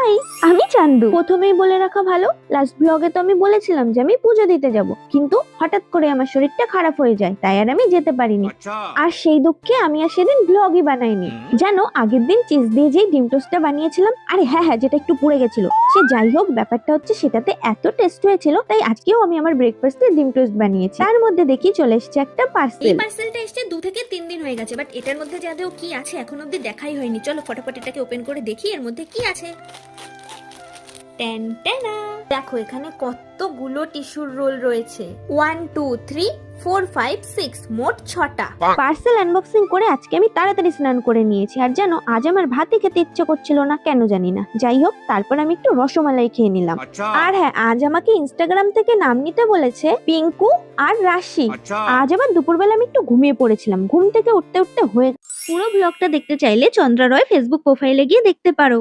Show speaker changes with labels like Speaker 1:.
Speaker 1: High, আমি চান্দু। প্রথমেই বলে রাখা ভালো, লাস্ট ব্লগে তো আমি বলেছিলাম যে আমি পুজো দিতে যাব, কিন্তু হঠাৎ করে আমার শরীরটা খারাপ হয়ে যায়, তাই আর আমি যেতে পারিনি। আর সেই দুঃখে আমি আর সেদিন ব্লগই বানাইনি। জানো, আগের দিন চিজ দিয়ে যেই ডিম টোস্টটা বানিয়েছিলাম, আরে হ্যাঁ, যেটা একটু পুড়ে গেছিল, সে যাই হোক, ব্যাপারটা হচ্ছে সেটাতে এত টেস্ট হয়েছিল, তাই আজকেও আমি আমার ব্রেকফাস্টে ডিম টোস্ট বানিয়েছি। তার মধ্যে দেখি চলে এসেছে একটা
Speaker 2: এই
Speaker 1: পার্সেল।
Speaker 2: পার্সেলটা এসে 2 থেকে 3 দিন হয়ে গেছে, বাট এটার মধ্যে যাদেও কি আছে এখন অবধি দেখাই হয়নি। চলো ফটাফট এটাকে ওপেন করে দেখি এর মধ্যে কি আছে। টেন টেনা, দেখো এখানে কতগুলো টিস্যুর রোল রয়েছে। 1 2 3 4 5 6, মোট 6টা।
Speaker 1: পার্সেল আনবক্সিং করে আজকে আমি তাড়াতাড়ি স্নান করে নিয়েছি, আর জানো আজ আমার ভাতই খেতে ইচ্ছে করছিল না, কেন জানি না। যাই হোক, তারপর আমি একটু রসমালাই খেয়ে নিলাম। আর হ্যাঁ, আজ আমাকে ইনস্টাগ্রাম থেকে নাম নিতে বলেছে পিঙ্কু আর রাশি। আজ আবার দুপুরবেলা আমি একটু ঘুমিয়ে পড়েছিলাম, ঘুম থেকে উঠতে উঠতে হয়ে। পুরো ব্লগটা দেখতে চাইলে চন্দ্রা রয় ফেসবুক প্রোফাইলে গিয়ে দেখতে পারো।